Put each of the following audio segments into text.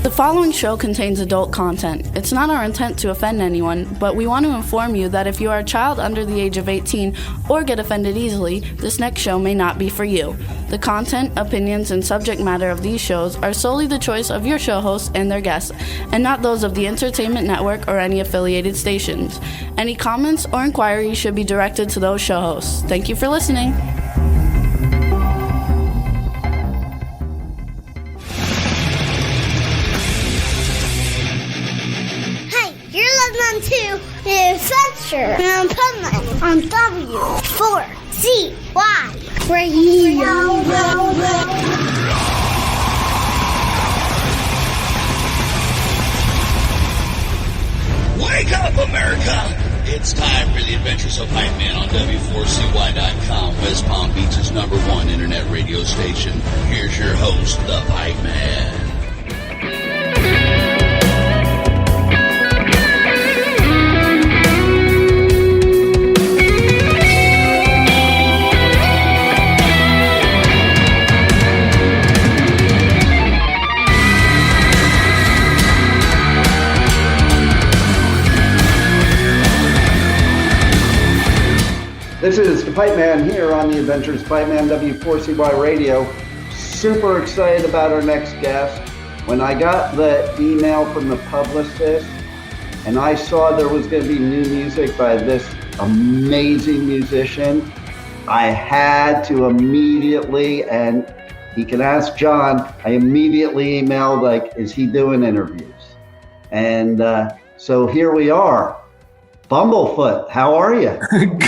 The following show contains adult content. It's not our intent to offend anyone, but we want to inform you that if you are a child under the age of 18 or get offended easily, this next show may not be for you. The content, opinions, and subject matter of these shows are solely the choice of your show hosts and their guests, and not those of the Entertainment Network or any affiliated stations. Any comments or inquiries should be directed to those show hosts. Thank you for listening. To the Adventures of Bumblefoot on W4CY Radio. Wake up, America! It's time for the Adventures of Pipeman on W4CY.com, West Palm Beach's #1 internet radio station. Here's your host, the Pipeman. This is the Pipeman here on the Adventures of Pipeman W4CY Radio. Super excited about our next guest. When I got the email from the publicist and I saw there was going to be new music by this amazing musician, I had to immediately, and you can ask John, I immediately emailed, like, is he doing interviews? And so here we are. Bumblefoot, how are you?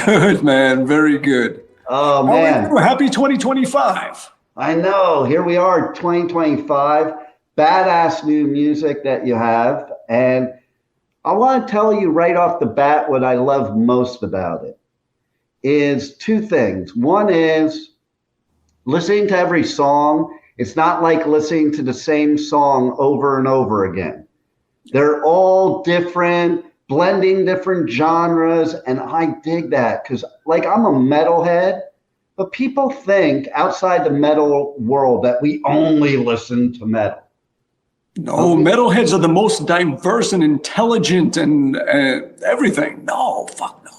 Good, man. Very good. Oh, man. Happy 2025. I know. Here we are, 2025. Badass new music that you have. And I want to tell you right off the bat what I love most about it is two things. One is listening to every song. It's not like listening to the same song over and over again. They're all different, blending different genres, and I dig that because, like, I'm a metalhead, but people think outside the metal world that we only listen to metal. No, metalheads are the most diverse and intelligent and everything. No, fuck no.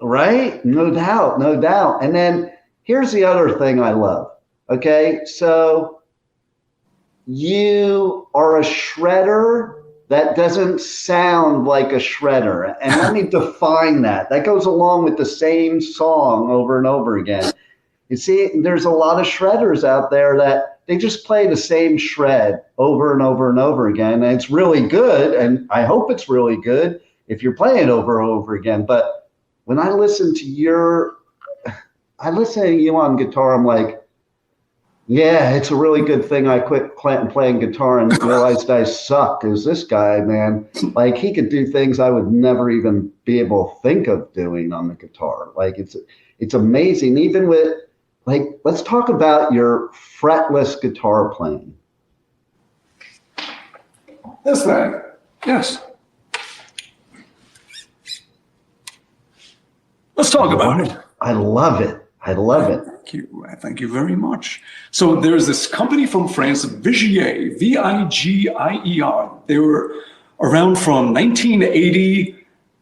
Right? No doubt, no doubt. And then here's the other thing I love. Okay, so you are a shredder that doesn't sound like a shredder. And let me define that. That goes along with the same song over and over again. You see, there's a lot of shredders out there that they just play the same shred over and over and over again. And it's really good. And I hope it's really good if you're playing it over and over again. But when I listen to you on guitar, I'm like, yeah, it's a really good thing I quit playing guitar and realized I suck. Because this guy, man, like, he could do things I would never even be able to think of doing on the guitar. Like, it's amazing. Even with, like, let's talk about your fretless guitar playing. That's that. Yes. Let's talk about it. I love it. I love it. Thank you. Thank you very much. So there's this company from France, Vigier, Vigier. They were around from 1980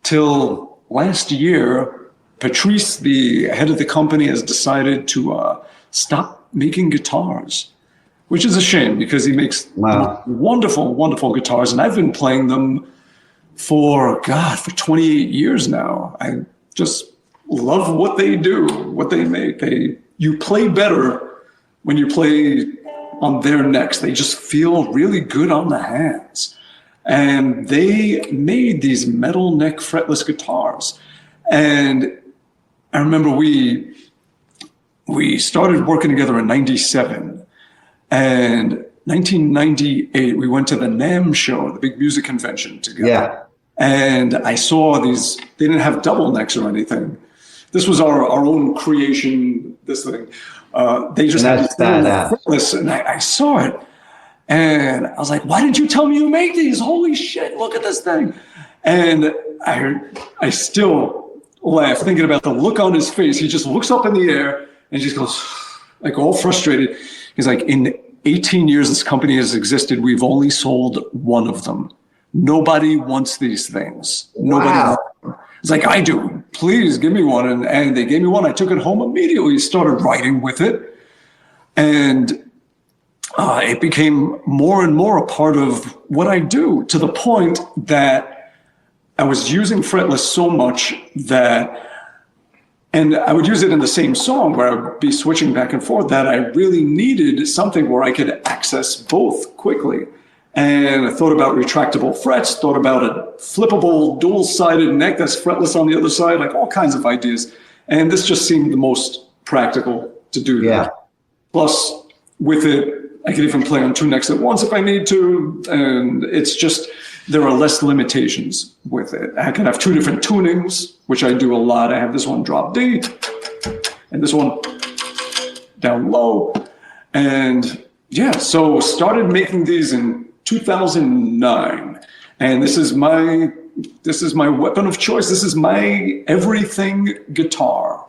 till last year. Patrice, the head of the company, has decided to stop making guitars, which is a shame because he makes wonderful, wonderful guitars. And I've been playing them for 28 years now. I just love what they do, what they make. You play better when you play on their necks. They just feel really good on the hands. And they made these metal neck fretless guitars. And I remember we started working together in 97. And 1998, we went to the NAMM show, the big music convention together. Yeah. And I saw these, they didn't have double necks or anything. This was our own creation, this thing. They just had fretless, and I saw it. And I was like, why didn't you tell me you make these? Holy shit, look at this thing. And I still laugh thinking about the look on his face. He just looks up in the air and just goes, like, all frustrated. He's like, in 18 years this company has existed, we've only sold one of them. Nobody wants these things. Nobody wants them. It's like, I do. Please give me one. And they gave me one. I took it home immediately, started writing with it. And it became more and more a part of what I do, to the point that I was using fretless so much that, and I would use it in the same song where I would be switching back and forth, that I really needed something where I could access both quickly. And I thought about retractable frets, thought about a flippable dual-sided neck that's fretless on the other side, like all kinds of ideas. And this just seemed the most practical to do that. Plus, with it, I could even play on two necks at once if I need to. And it's just, there are less limitations with it. I can have two different tunings, which I do a lot. I have this one drop D, and this one down low. And yeah, so started making these in 2009, and this is my weapon of choice. This is my everything guitar.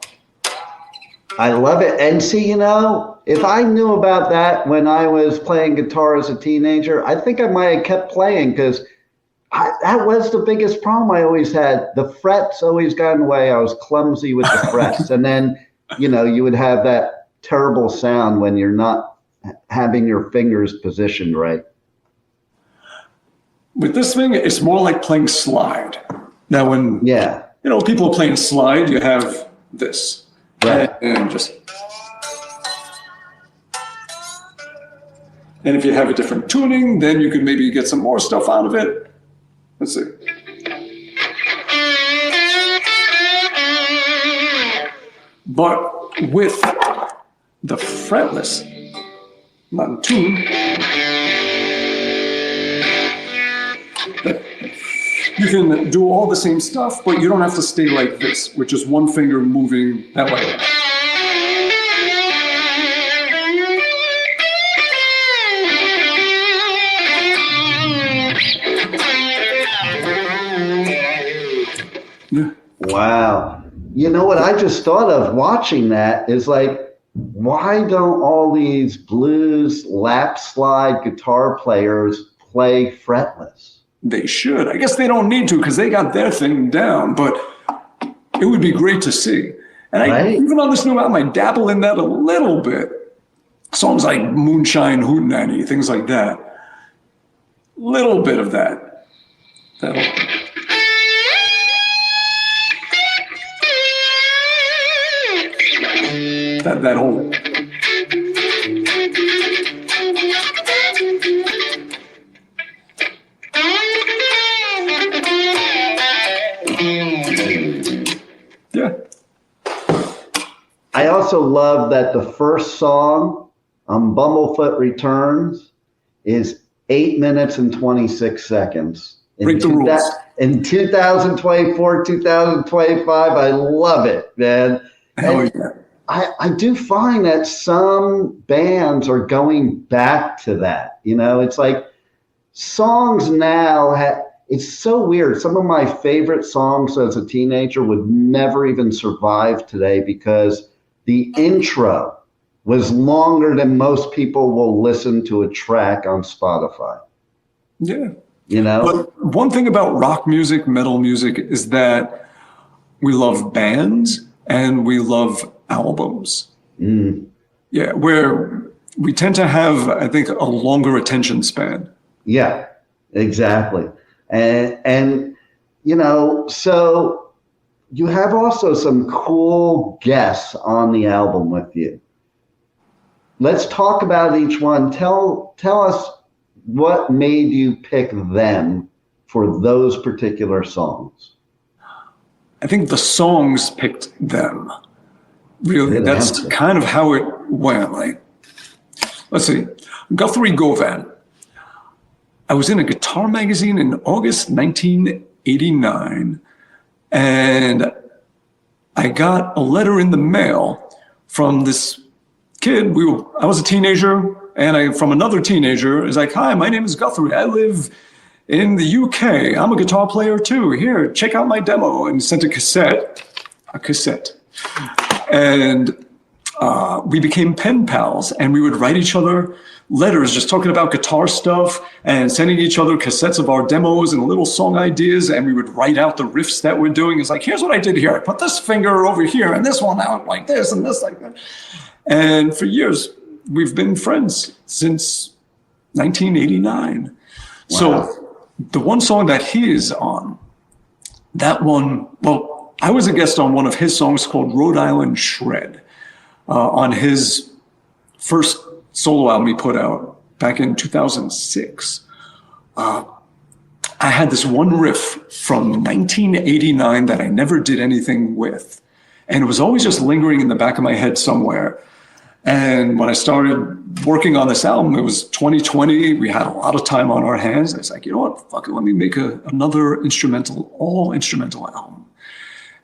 I love it. And see, you know, if I knew about that when I was playing guitar as a teenager, I think I might have kept playing, because that was the biggest problem I always had. The frets always got in the way. I was clumsy with the frets. And then, you know, you would have that terrible sound when you're not having your fingers positioned right. With this thing, it's more like playing slide. Now, when people are playing slide, you have this, and just. And if you have a different tuning, then you could maybe get some more stuff out of it. Let's see. But with the fretless, not in tune, you can do all the same stuff, but you don't have to stay like this, which is one finger moving that way. Wow. You know what I just thought of watching that is, like, why don't all these blues lap slide guitar players play fretless? They should. I guess they don't need to, because they got their thing down, but it would be great to see. And even on this new album, I dabble in that a little bit. Songs like Moonshine Hootenanny, things like that. Little bit of that. That whole. Yeah. I also love that the first song on Bumblefoot Returns is 8 minutes and 26 seconds. Break the rules. In 2024, 2025, I love it, man. Hell yeah. I do find that some bands are going back to that. You know, it's like songs now, it's so weird. Some of my favorite songs as a teenager would never even survive today, because the intro was longer than most people will listen to a track on Spotify. Yeah. You know? But one thing about rock music, metal music, is that we love bands and we love albums. Yeah, where we tend to have, I think, a longer attention span. Yeah, exactly. And you know, so you have also some cool guests on the album with you. Let's talk about each one. Tell us what made you pick them for those particular songs. I think the songs picked them. Really, that's kind of how it went. Like, let's see, Guthrie Govan. I was in a guitar magazine in August 1989, and I got a letter in the mail from this kid. I was a teenager, and from another teenager. Is like, "Hi, my name is Guthrie. I live in the UK. I'm a guitar player too. Here, check out my demo." And sent a cassette. And we became pen pals, and we would write each other letters just talking about guitar stuff and sending each other cassettes of our demos and little song ideas. And we would write out the riffs that we're doing. It's like, here's what I did here. I put this finger over here and this one out like this and this like that. And for years, we've been friends since 1989. Wow. So the one song that he is on, that one, well, I was a guest on one of his songs called Rhode Island Shred on his first solo album he put out back in 2006. I had this one riff from 1989 that I never did anything with. And it was always just lingering in the back of my head somewhere. And when I started working on this album, it was 2020. We had a lot of time on our hands. I was like, you know what? Fuck it. Let me make another all instrumental album.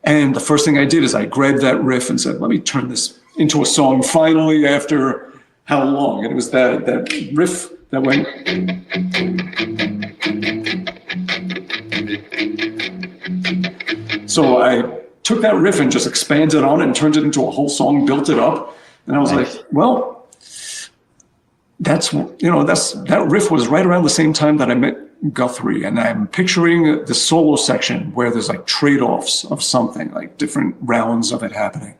And the first thing I did is I grabbed that riff and said, let me turn this into a song finally after how long? And it was that riff that went. So I took that riff and just expanded on it and turned it into a whole song, built it up. And I was like, well, that riff was right around the same time that I met Guthrie. And I'm picturing the solo section where there's like trade-offs of something, like different rounds of it happening.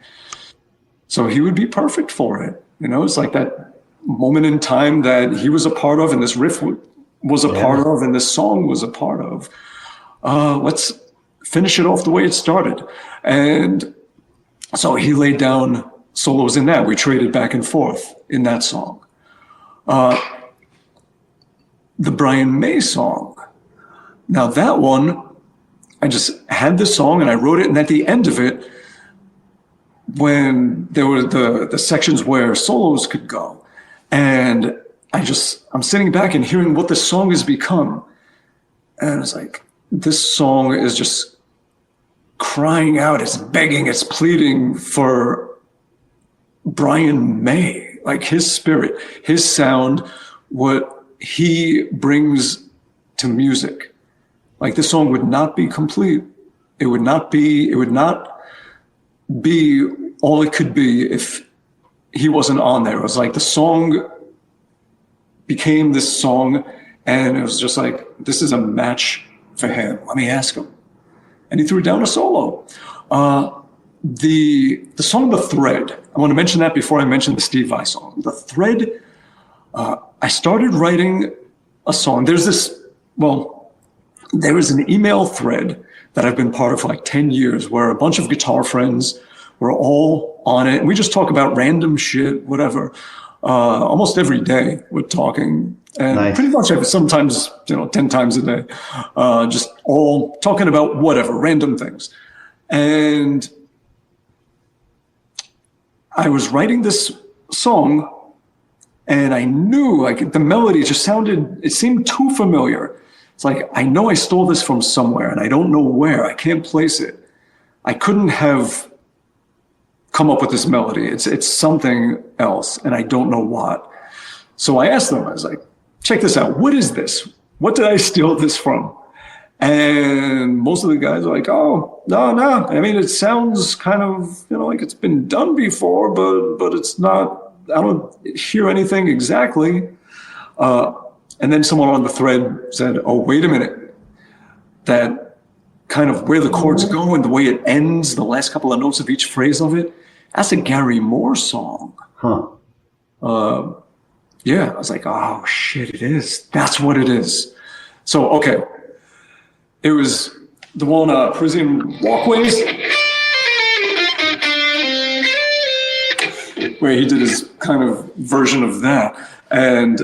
So he would be perfect for it. It's like that moment in time that he was a part of and this riff was a part of and this song was a part of. Let's finish it off the way it started. And so he laid down solos in that. We traded back and forth in that song. The Brian May song. Now that one, I just had this song and I wrote it, and at the end of it, when there were the sections where solos could go, and I'm sitting back and hearing what this song has become, and it's like, this song is just crying out, it's begging, it's pleading for Brian May, like his spirit, his sound, what he brings to music. Like this song would not be complete. It would not be all it could be if he wasn't on there. It was like the song became this song, and it was just like, this is a match for him. Let me ask him. And he threw down a solo. The song The Thread, I want to mention that before I mention the Steve Vai song. The Thread, I started writing a song. There is an email thread that I've been part of for like 10 years where a bunch of guitar friends were all on it. And we just talk about random shit, whatever. Almost every day we're talking. And pretty much sometimes, 10 times a day, just all talking about whatever, random things. And I was writing this song, and I knew like the melody it seemed too familiar. It's like, I know I stole this from somewhere and I don't know where. I can't place it. I couldn't have come up with this melody. It's something else and I don't know what. So I asked them, I was like, check this out. What is this? What did I steal this from? And most of the guys are like, oh, no. I mean, it sounds kind of, like it's been done before, but it's not. I don't hear anything exactly. And then someone on the thread said, oh, wait a minute. That kind of where the chords go and the way it ends, the last couple of notes of each phrase of it, that's a Gary Moore song. Yeah, I was like, oh, shit, it is. That's what it is. So, okay. It was the one, Parisian Walkways, where he did his kind of version of that. And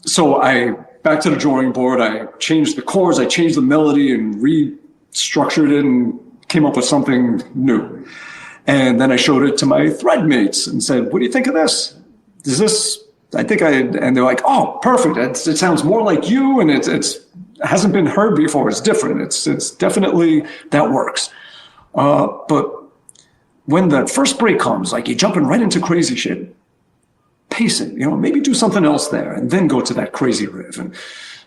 so back to the drawing board, I changed the chords, I changed the melody and restructured it and came up with something new. And then I showed it to my thread mates and said, what do you think of this? And they're like, oh, perfect. It sounds more like you, and it hasn't been heard before. It's different. It's definitely, that works. But when that first break comes, like you're jumping right into crazy shit, pace it, maybe do something else there and then go to that crazy riff. And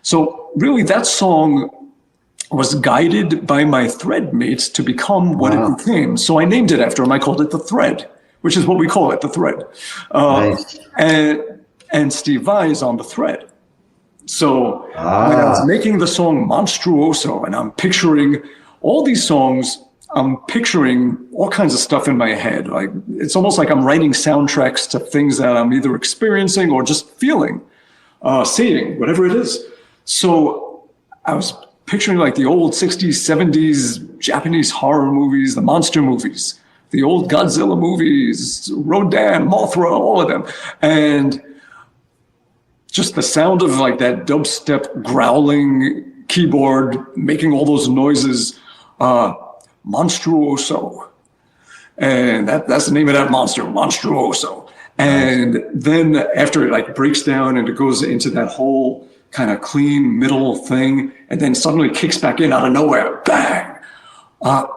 so really that song was guided by my thread mates to become what it became. So I named it after him. I called it The Thread, which is what we call it, The Thread. Nice. and Steve Vai is on the thread. So when I was making the song Monstruoso, and I'm picturing all these songs, I'm picturing all kinds of stuff in my head. Like, it's almost like I'm writing soundtracks to things that I'm either experiencing or just feeling, seeing, whatever it is. So I was picturing like the old 60s, 70s Japanese horror movies, the monster movies, the old Godzilla movies, Rodan, Mothra, all of them. And just the sound of like that dubstep growling keyboard making all those noises, Monstruoso. And that's the name of that monster, Monstruoso. And then after it like breaks down and it goes into that whole kind of clean middle thing, and then suddenly kicks back in out of nowhere, bang. I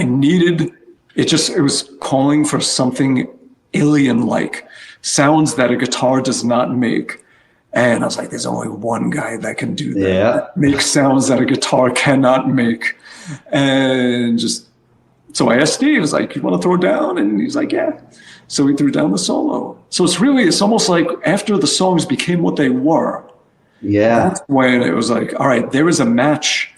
needed, it was calling for something alien-like, sounds that a guitar does not make. And I was like, there's only one guy that can do that. Yeah. Make sounds that a guitar cannot make. And so I asked Steve, I was like, you want to throw down? And he's like, yeah. So he threw down the solo. So it's almost like after the songs became what they were. Yeah. That's when it was like, all right, there is a match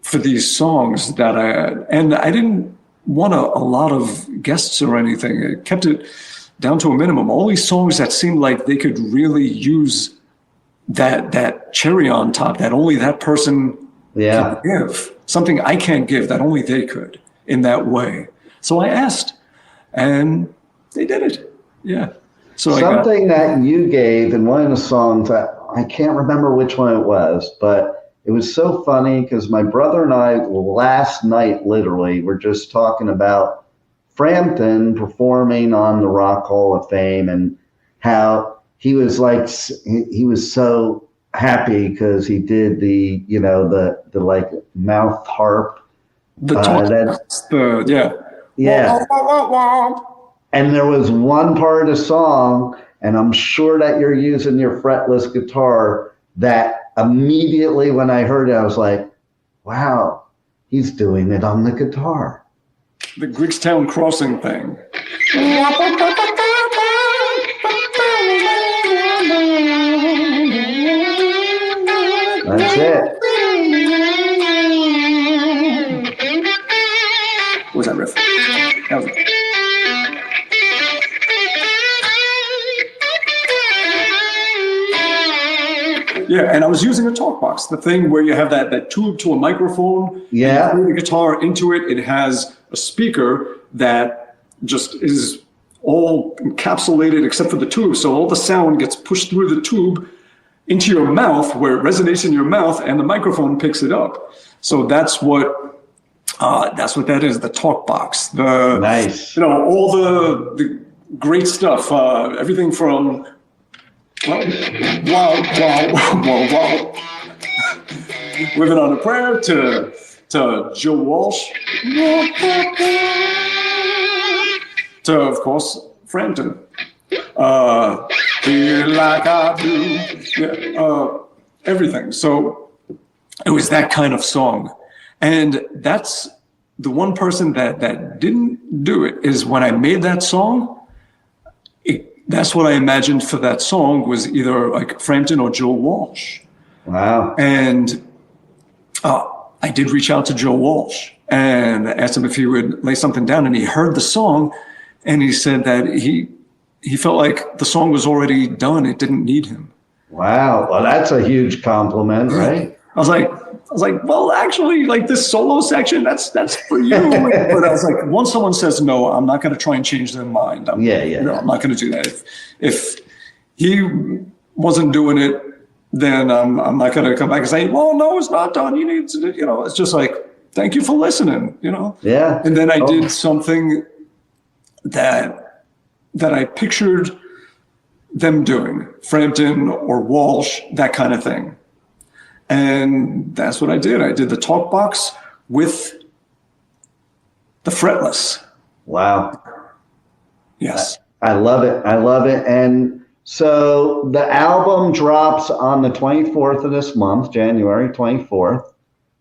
for these songs that I didn't want a lot of guests or anything. I kept it down to a minimum. All these songs that seemed like they could really use that cherry on top that only that person can give. Something I can't give that only they could in that way. So I asked, and they did it. Yeah. So something that you gave in one of the songs, I can't remember which one it was, but it was so funny because my brother and I last night literally were just talking about Frampton performing on the Rock Hall of Fame and how he was like, he was so happy because he did the like mouth harp. And there was one part of the song, and I'm sure that you're using your fretless guitar, that immediately when I heard it, I was like, wow, he's doing it on the guitar. The Greekstown Crossing thing. That's it. What was that riff? That was it. Yeah, and I was using a talk box, the thing where you have that tube to a microphone. Yeah. You put the guitar into it. It has a speaker that just is all encapsulated except for the tube. So all the sound gets pushed through the tube into your mouth where it resonates in your mouth and the microphone picks it up. So that's what that is, the talk box. Nice. All the great stuff, everything from wow. Living on a Prayer to Joe Walsh to, of course, Frampton. Feel like I do. Yeah, everything. So it was that kind of song. And that's the one person that didn't do it is when I made that song, that's what I imagined for that song was either like Frampton or Joe Walsh. Wow. And I did reach out to Joe Walsh and asked him if he would lay something down, and he heard the song and he said that he felt like the song was already done. It didn't need him. Wow. Well, that's a huge compliment, right? I was like, well, actually, like this solo section, that's for you. But I was like, once someone says no, I'm not going to try and change their mind. I'm not going to do that. If he wasn't doing it, then I'm not going to come back and say, well, no, it's not done. You need to, it's just like, thank you for listening, Yeah. And then I did something that I pictured them doing, Frampton or Walsh, that kind of thing. And that's what I did. I did the talk box with the fretless. Wow. Yes. I love it. I love it. And so the album drops on the 24th of this month, January 24th.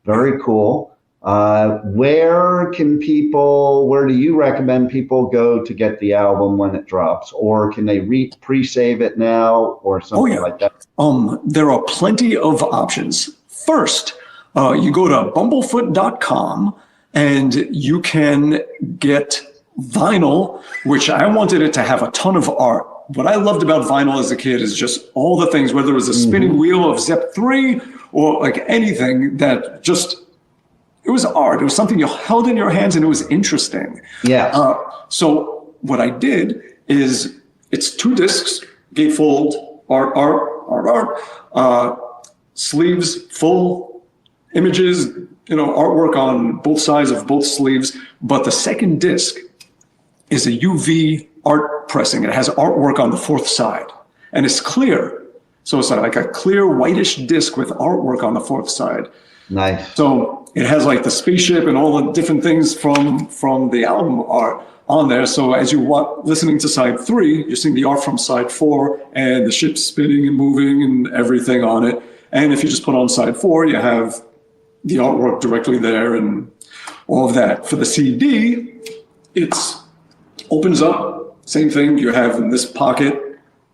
Very cool. Where do you recommend people go to get the album when it drops? Or can they pre-save it now or something like that? There are plenty of options. First, you go to bumblefoot.com and you can get vinyl, which I wanted it to have a ton of art. What I loved about vinyl as a kid is just all the things, whether it was a spinning wheel of Zep 3 or like anything that just, it was art. It was something you held in your hands and it was interesting. Yeah. So what I did is it's 2 discs, gatefold, art, sleeves, full images, artwork on both sides of both sleeves. But the second disc is a UV art pressing. It has artwork on the 4th side and it's clear. So it's like a clear whitish disc with artwork on the 4th side. Nice. So it has like the spaceship and all the different things from the album art on there. So as you're listening to side 3, you're seeing the art from side 4 and the ship spinning and moving and everything on it. And if you just put on side 4, you have the artwork directly there and all of that. For the CD, it opens up, same thing. You have in this pocket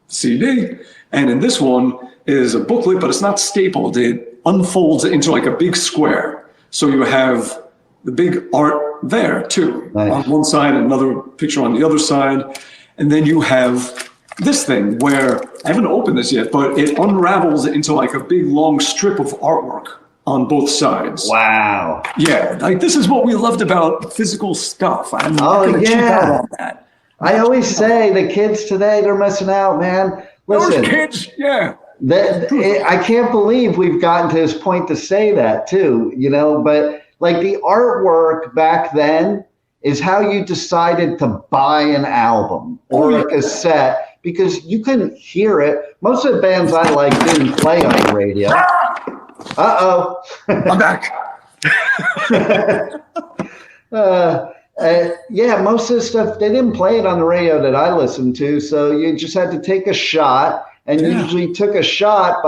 CD, and in this one is a booklet, but it's not stapled. It unfolds into like a big square. So you have the big art there too. Nice. On one side, another picture on the other side. And then you have this thing where, I haven't opened this yet, but it unravels into like a big long strip of artwork on both sides. Wow. Yeah, like this is what we loved about physical stuff. I'm not going to cheap out on that. I always say the kids today, they're missing out, man. Listen, those kids, yeah. I can't believe we've gotten to this point to say that too, but like the artwork back then is how you decided to buy an album or a cassette because you couldn't hear it. Most of the bands I like didn't play on the radio. Uh-oh. I'm back. Yeah, most of the stuff, they didn't play it on the radio that I listened to, so you just had to take a shot, and you usually took a shot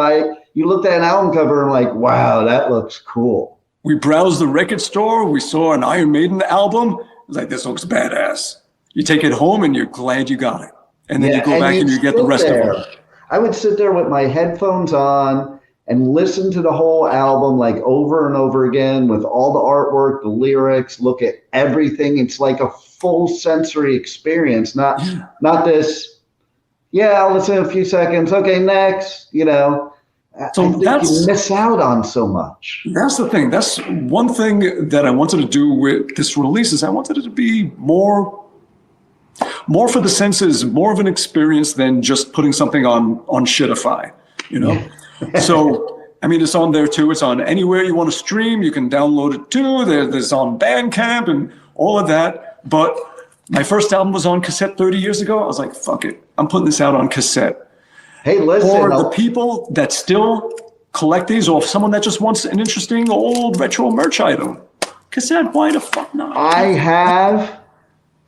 you looked at an album cover and like, wow, that looks cool. We browsed the record store, we saw an Iron Maiden album, it was like, this looks badass. You take it home and you're glad you got it. And then you go back and you get the rest of it. I would sit there with my headphones on and listen to the whole album like over and over again with all the artwork, the lyrics, look at everything. It's like a full sensory experience, not this, I'll listen a few seconds. Okay, next, So I think you miss out on so much. That's the thing. That's one thing that I wanted to do with this release is I wanted it to be more for the senses, more of an experience than just putting something on Shitify, So, I mean, it's on there too. It's on anywhere you want to stream. You can download it too. There's on Bandcamp and all of that. But my first album was on cassette 30 years ago. I was like, fuck it. I'm putting this out on cassette. Hey, listen. For the people that still collect these or someone that just wants an interesting old retro merch item, cassette, why the fuck not? I have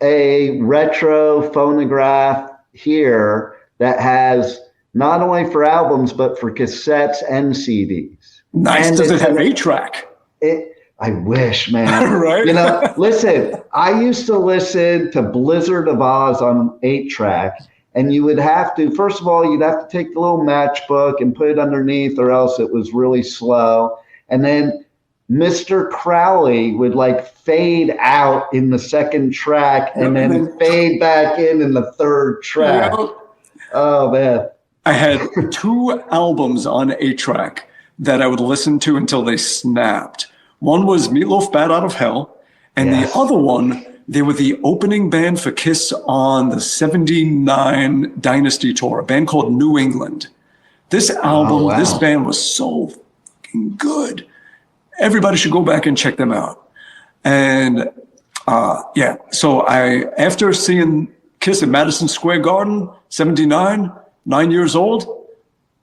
a retro phonograph here that has not only for albums, but for cassettes and CDs. Nice. And does it have 8-track? I wish, man. Right? Listen, I used to listen to Blizzard of Oz on 8-track, and you would have to, first of all, you'd have to take the little matchbook and put it underneath, or else it was really slow. And then Mr. Crowley would like fade out in the second track and then fade back in the third track. Oh, man. I had 2 albums on 8-track that I would listen to until they snapped. One was Meatloaf Bat Out of Hell, and the other one, they were the opening band for Kiss on the 79 Dynasty Tour, a band called New England. This album, this band was so fucking good. Everybody should go back and check them out. And so after seeing Kiss at Madison Square Garden, 79, 9 years old,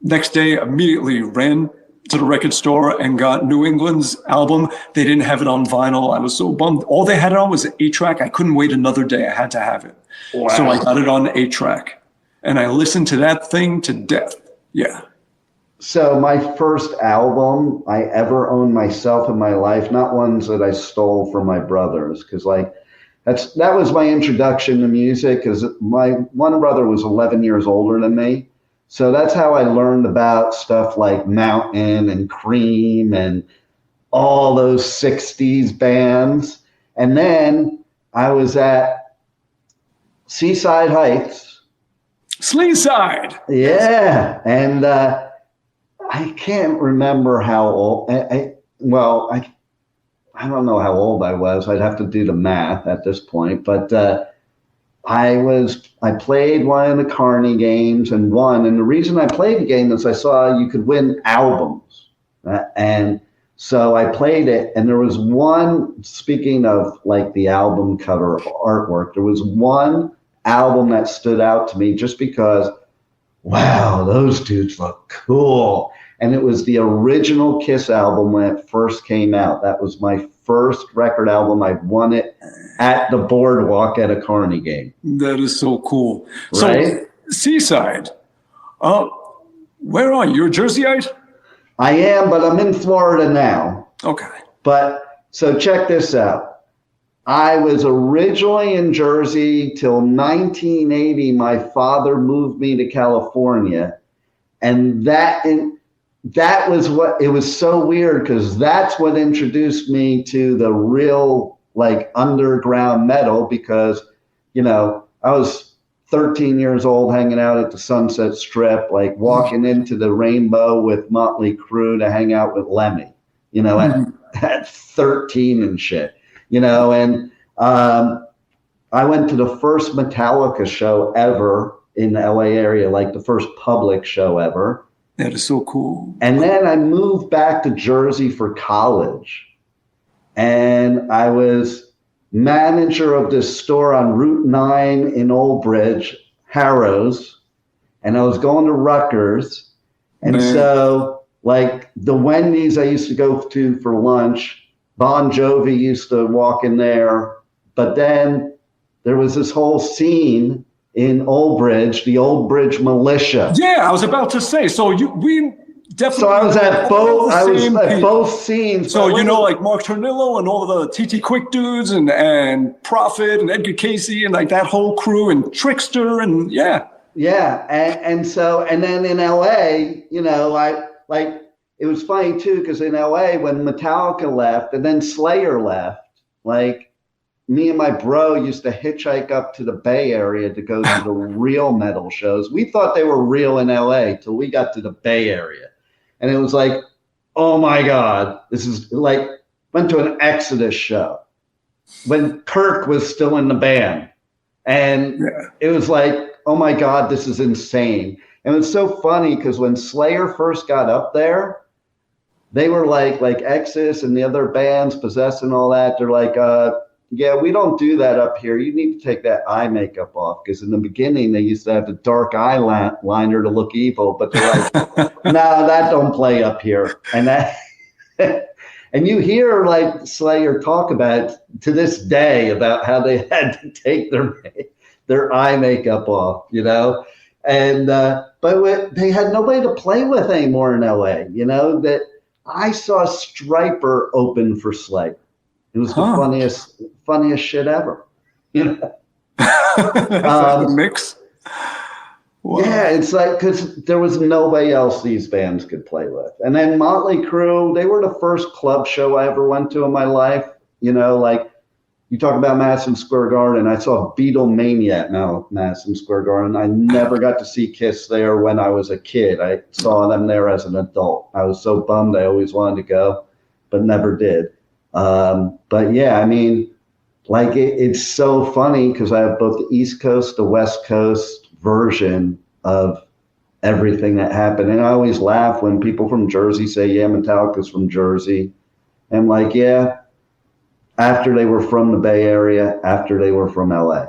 next day immediately ran to the record store and got New England's album. They didn't have it on vinyl. I was so bummed. All they had it on was 8-track. I couldn't wait another day. I had to have it. Wow. So I got it on 8-track. And I listened to that thing to death. Yeah. So my first album I ever owned myself in my life, not ones that I stole from my brothers, because like that was my introduction to music, because my one brother was 11 years older than me. So that's how I learned about stuff like Mountain and Cream and all those 60s bands. And then I was at Seaside Heights. Sleeside. Yeah. And I can't remember how old. I don't know how old I was. I'd have to do the math at this point. But I played one of the Carney games and won. And the reason I played the game is I saw you could win albums. And so I played it. And there was one, speaking of like the album cover artwork, there was one album that stood out to me just because, wow, those dudes look cool. And it was the original Kiss album when it first came out. That was my first record album. I won it at the boardwalk at a Carney game. That is so cool. Right? So, Seaside, where are you? You're a Jerseyite? I am, but I'm in Florida now. Okay. But so check this out. I was originally in Jersey till 1980. My father moved me to California. And that was what, it was so weird because that's what introduced me to the real like underground metal, because, you know, I was 13 years old hanging out at the Sunset Strip, like walking into the Rainbow with Motley Crue to hang out with Lemmy, you know, at 13 and shit, you know. And I went to the first Metallica show ever in the LA area, like the first public show ever. That is so cool. And then I moved back to Jersey for college. And I was manager of this store on Route 9 in Old Bridge, Harrow's. And I was going to Rutgers. And so, like, the Wendy's I used to go to for lunch, Bon Jovi used to walk in there. But then there was this whole scene in Old Bridge, the Old Bridge Militia. Yeah, I was about to say. So we definitely. So I was at both. I was at both scenes. So you know, like Mark Tornillo and all the TT Quick dudes and Prophet and Edgar Casey and like that whole crew and Trickster and yeah. Yeah, and so then in LA, you know, it was funny too because in LA when Metallica left and then Slayer left, like. Me and my bro used to hitchhike up to the Bay Area to go to the real metal shows. We thought they were real in LA till we got to the Bay Area. And it was like, oh my God, this is like, went to an Exodus show when Kirk was still in the band. And it was like, oh my God, this is insane. And it was so funny because when Slayer first got up there, they were like Exodus and the other bands, Possessed and all that. They're like, yeah, we don't do that up here. You need to take that eye makeup off. Because in the beginning, they used to have the dark eyeliner to look evil. But they're like, no, that don't play up here. And that, and you hear like Slayer talk about to this day about how they had to take their eye makeup off, you know. And but they had nobody to play with anymore in LA, you know. That I saw Stryper open for Slayer. It was the funniest shit ever. You know? The mix. Wow. Yeah, it's like because there was nobody else these bands could play with. And then Motley Crue, they were the first club show I ever went to in my life. You know, like you talk about Madison Square Garden. I saw Beatlemania at Madison Square Garden. I never got to see Kiss there when I was a kid. I saw them there as an adult. I was so bummed. I always wanted to go, but never did. But yeah, I mean, like it's so funny because I have both the East Coast, the West Coast version of everything that happened. And I always laugh when people from Jersey say, yeah, Metallica's from Jersey. And like, yeah, after they were from the Bay Area, after they were from LA.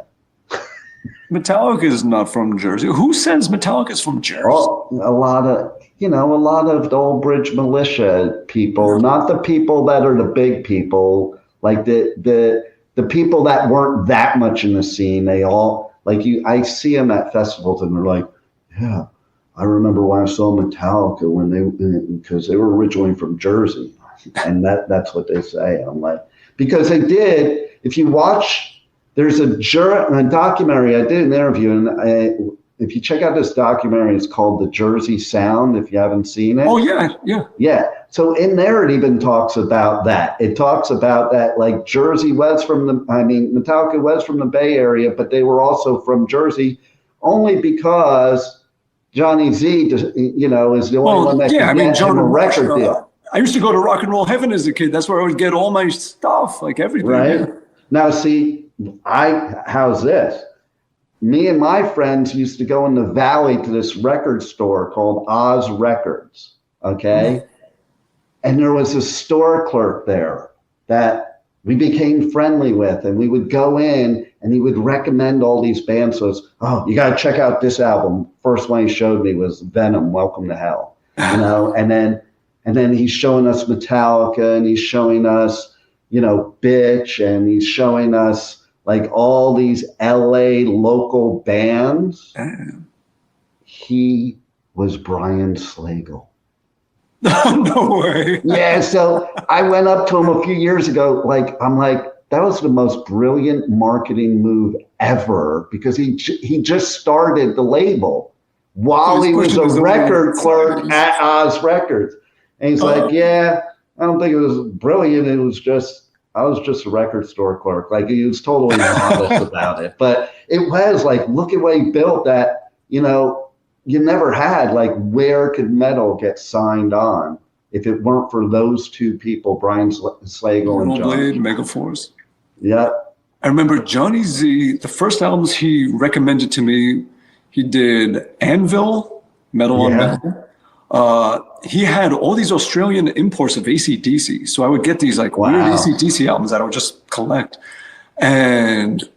Metallica is not from Jersey. Who says Metallica's from Jersey? Oh, a lot of the Old Bridge Militia people, not the people that are the big people, like the people that weren't that much in the scene. They all like you. I see them at festivals and they're like, yeah, I remember when I saw Metallica because they were originally from Jersey, and that's what they say. I'm like, because they did. If you watch, there's a documentary. I did an interview, and if you check out this documentary, it's called The Jersey Sound. If you haven't seen it. Oh yeah. So in there, it even talks about that. It talks about that, like Jersey was Metallica was from the Bay Area, but they were also from Jersey, only because Johnny Z, is the only one that can get him a record deal. I used to go to Rock and Roll Heaven as a kid. That's where I would get all my stuff, like everything. Right. Yeah. Now, see, how's this? Me and my friends used to go in the valley to this record store called Oz Records. Okay. And there was a store clerk there that we became friendly with, and we would go in and he would recommend all these bands. So you got to check out this album. First one he showed me was Venom, Welcome to Hell, and then he's showing us Metallica, and he's showing us, Bitch, and he's showing us like all these LA local bands. He was Brian Slagle. No way. Yeah, so I went up to him a few years ago. I'm like, that was the most brilliant marketing move ever, because he just started the label while he was a record clerk at Oz Records. And he's like, yeah, I don't think it was brilliant. I was just a record store clerk. Like, he was totally modest about it. But it was like, look at what he built that, you never had, like, where could metal get signed on if it weren't for those two people, Brian Slagle and Johnny Blade, Megaforce. Yeah. I remember Johnny Z, the first albums he recommended to me, he did Anvil, Metal on Metal. He had all these Australian imports of AC/DC. So I would get these like weird AC/DC albums that I would just collect. And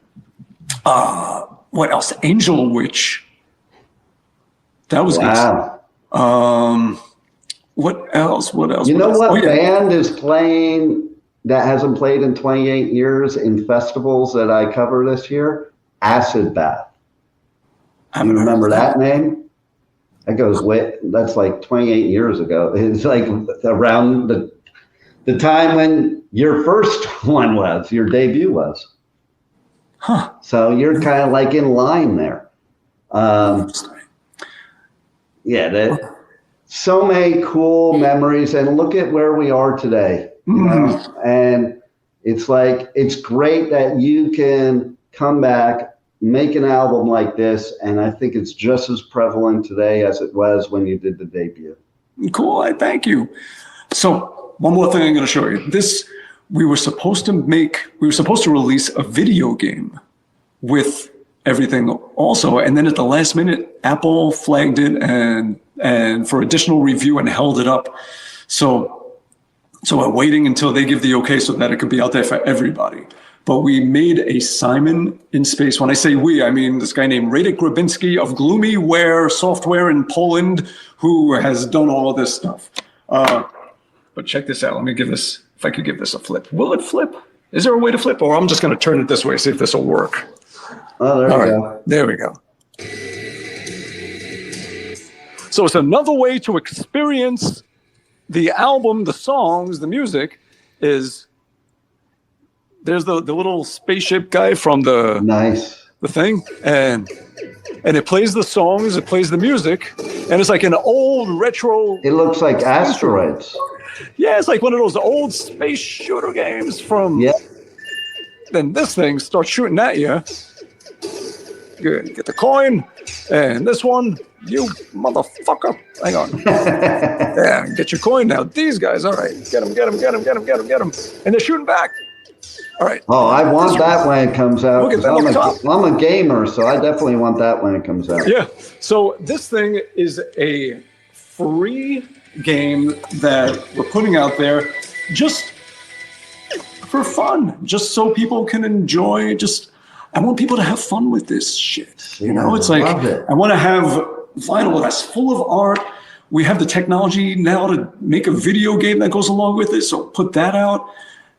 what else? Angel Witch. That was good. What else? You know what band is playing that hasn't played in 28 years in festivals that I cover this year? Acid Bath. You remember that name? That goes way. That's like 28 years ago. It's like around the time when your first one was, your debut was. Huh. So you're kind of like in line there. So many cool memories, and look at where we are today. And it's like, it's great that you can come back, make an album like this, and I think it's just as prevalent today as it was when you did the debut. Cool, I thank you. So one more thing I'm going to show you. We were supposed to release a video game with everything also, and then at the last minute, Apple flagged it and for additional review and held it up. So we're waiting until they give the okay so that it could be out there for everybody. But we made a Simon in Space. When I say we, I mean this guy named Radek Grabinski of Gloomyware Software in Poland, who has done all of this stuff. But check this out. Let me if I could give this a flip. Will it flip? Is there a way to flip? Or I'm just going to turn it this way, see if this will work. Oh, there we go. There we go. So it's another way to experience the album, the songs, the music is there's the little spaceship guy from the thing, and it plays the songs, it plays the music, and it's like an old retro. It looks like asteroids. Yeah, it's like one of those old space shooter games from. Yeah. Then this thing starts shooting at you. Good. Get the coin, and this one, you motherfucker. Hang on. Yeah, get your coin now. These guys, all right. Get them. And they're shooting back. All right. Oh, I want that when it comes out. Look at that. I'm a gamer, so I definitely want that when it comes out. Yeah. So this thing is a free game that we're putting out there just for fun, just so people can enjoy. I want people to have fun with this shit. It's like, I want to have vinyl that's full of art. We have the technology now to make a video game that goes along with it. So put that out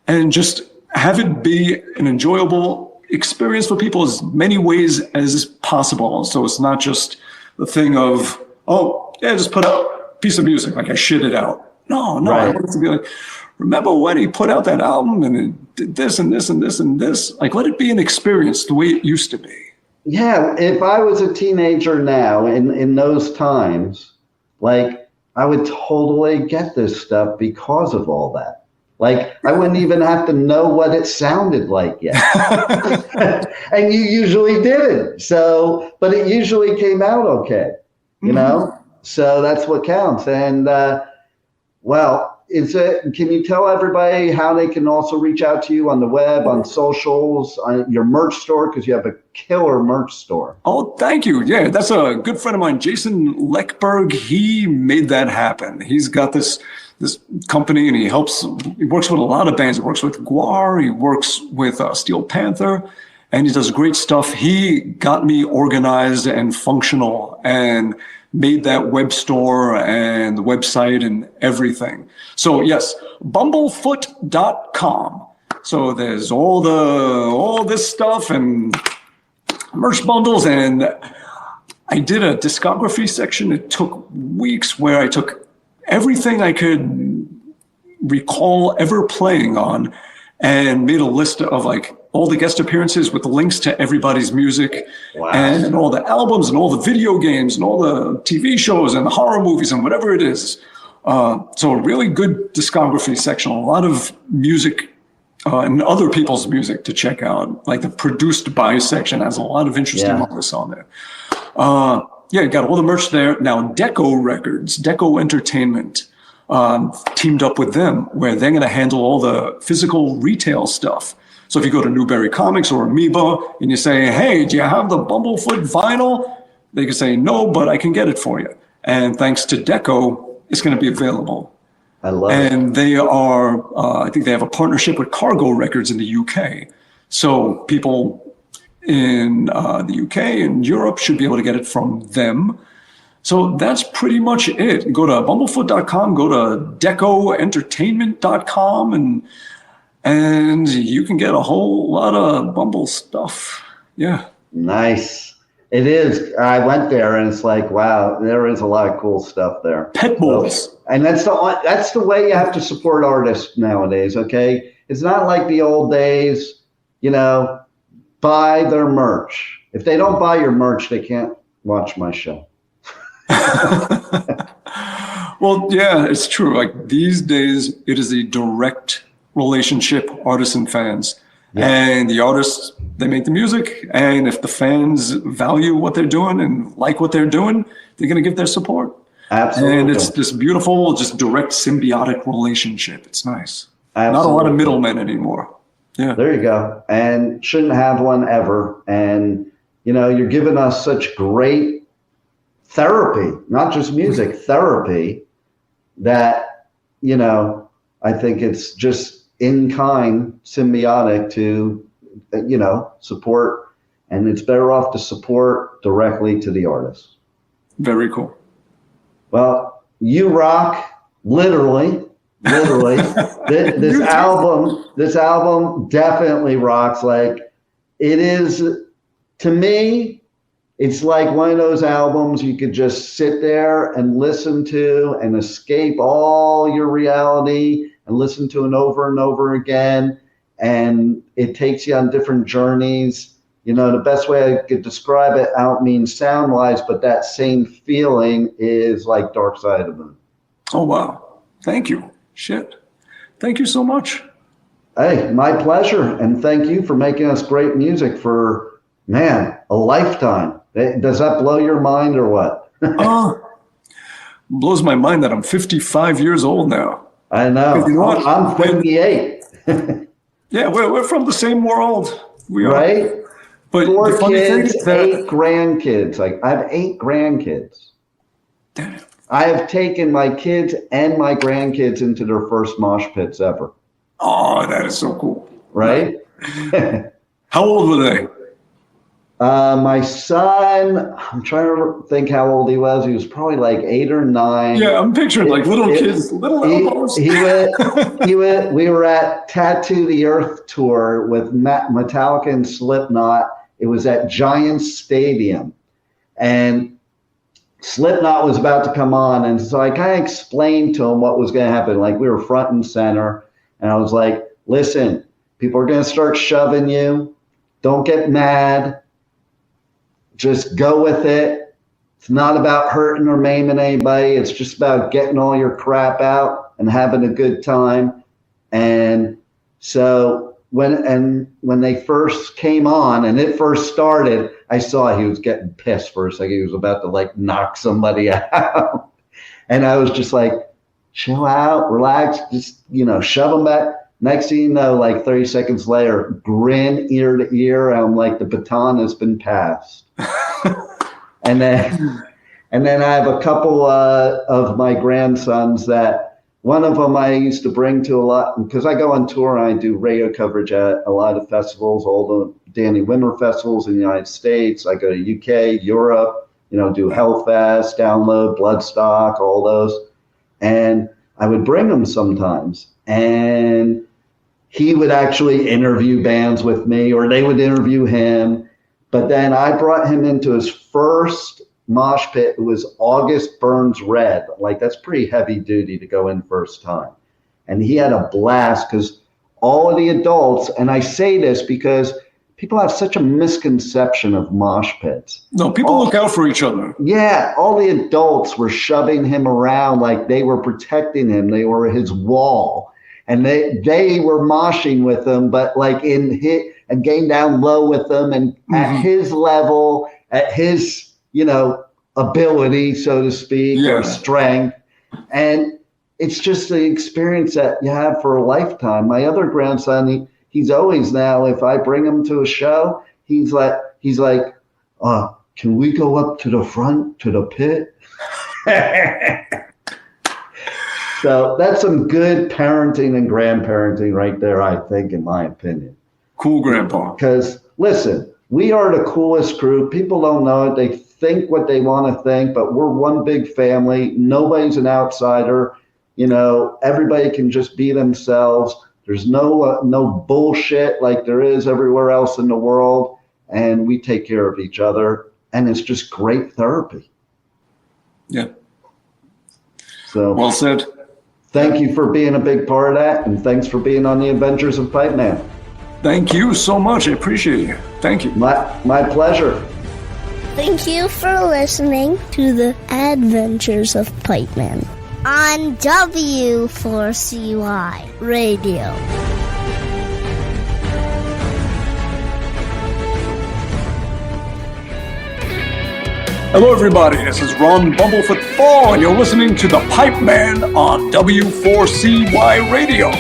and just have it be an enjoyable experience for people as many ways as possible. So it's not just the thing of, oh, yeah, just put out a piece of music. Like I shit it out. No, Right. I want it to be like, remember when he put out that album and it did this and this and this and this? Like, let it be an experience the way it used to be. Yeah, if I was a teenager now in those times, like I would totally get this stuff because of all that. Like I wouldn't even have to know what it sounded like yet. And you usually didn't. So, but it usually came out okay, you know? So that's what counts. And well, can you tell everybody how they can also reach out to you on the web, on socials, on your merch store? Because you have a killer merch store. Oh, thank you. Yeah, that's a good friend of mine, Jason Leckberg. He made that happen. He's got this company, and he works with a lot of bands. He works with Guar, he works with Steel Panther, and he does great stuff. He got me organized and functional and made that web store and the website and everything. So yes, bumblefoot.com. So there's all this stuff and merch bundles. And I did a discography section. It took weeks where I took everything I could recall ever playing on and made a list of like all the guest appearances with the links to everybody's music. Wow. And all the albums and all the video games and all the TV shows and the horror movies and whatever it is. So a really good discography section, a lot of music and other people's music to check out. Like the produced by section has a lot of interesting artists on there. Yeah, got all the merch there. Now Deco Records, Deco Entertainment, teamed up with them where they're going to handle all the physical retail stuff. So if you go to Newberry Comics or Amoeba and you say, hey, do you have the Bumblefoot vinyl? They can say, no, but I can get it for you. And thanks to Deco, it's going to be available. I love it. And they are, I think they have a partnership with Cargo Records in the UK. So people in the UK and Europe should be able to get it from them. So that's pretty much it. Go to bumblefoot.com, go to decoentertainment.com, and you can get a whole lot of Bumble stuff. Yeah. Nice. It is. I went there and it's like, wow, there is a lot of cool stuff there. Pet balls. And that's the way you have to support artists nowadays, okay? It's not like the old days, buy their merch. If they don't buy your merch, they can't watch my show. Well, yeah, it's true. Like these days, it is a direct relationship, artists and fans. Yeah. And the artists, they make the music. And if the fans value what they're doing and like what they're doing, they're going to give their support. Absolutely. And it's this beautiful, just direct symbiotic relationship. It's nice. Absolutely. Not a lot of middlemen anymore. Yeah. There you go. And shouldn't have one ever. And, you're giving us such great therapy, not just music, therapy, that, I think it's just in kind, symbiotic to, support. And it's better off to support directly to the artist. Very cool. Well, you rock, literally. This album definitely rocks. Like it is, to me, it's like one of those albums you could just sit there and listen to and escape all your reality and listen to it over and over again. And it takes you on different journeys. The best way I could describe it, I don't mean sound-wise, but that same feeling is like Dark Side of the Moon. Oh, wow. Thank you. Shit. Thank you so much. Hey, my pleasure. And thank you for making us great music for, a lifetime. Does that blow your mind or what? Blows my mind that I'm 55 years old now. I know. You know what? I'm 58. Yeah, we're from the same world. We are. Right? But 4 the funny kids, thing is that 8 grandkids. Like I have 8 grandkids. Damn. I have taken my kids and my grandkids into their first mosh pits ever. Oh, that is so cool. Right? How old were they? My son, I'm trying to think how old he was. He was probably like 8 or 9. Yeah, I'm picturing like little kids, little elbows. We were at Tattoo the Earth tour with Metallica and Slipknot. It was at Giants Stadium. And Slipknot was about to come on. And so I kind of explained to him what was going to happen. Like, we were front and center. And I was like, listen, people are going to start shoving you. Don't get mad. Just go with it. It's not about hurting or maiming anybody. It's just about getting all your crap out and having a good time. And so when they first came on and it first started, I saw he was getting pissed for a second. He was about to like knock somebody out. And I was just like, chill out, relax, just, shove them back. Next thing you know, like 30 seconds later, grin ear to ear. I'm like, the baton has been passed. And then I have a couple of my grandsons that one of them I used to bring to a lot, because I go on tour and I do radio coverage at a lot of festivals, all the Danny Wimmer festivals in the United States. I go to UK, Europe, do Hellfest, Download, Bloodstock, all those. And I would bring him sometimes. And he would actually interview bands with me, or they would interview him. But then I brought him into his first mosh pit. It was August Burns Red. Like, that's pretty heavy duty to go in first time. And he had a blast because all of the adults, and I say this because people have such a misconception of mosh pits. No, people look out for each other. Yeah, all the adults were shoving him around like they were protecting him. They were his wall. And they were moshing with him, but like in hit and getting down low with them and at his level, at his, ability, so to speak, or strength. And it's just the experience that you have for a lifetime. My other grandson, he's always now, if I bring him to a show, he's like, can we go up to the front, to the pit? So that's some good parenting and grandparenting right there, I think, in my opinion. Cool, Grandpa. Because, listen, we are the coolest group. People don't know it. They think what they want to think, but we're one big family. Nobody's an outsider. Everybody can just be themselves. There's no bullshit like there is everywhere else in the world. And we take care of each other. And it's just great therapy. Yeah. So well said. Thank you for being a big part of that. And thanks for being on the Adventures of Pipeman. Thank you so much. I appreciate it. Thank you. My pleasure. Thank you for listening to the Adventures of Pipeman on W4CY Radio. Hello, everybody. This is Ron BUMBLEFOOT Thal, and you're listening to the Pipeman on W4CY Radio.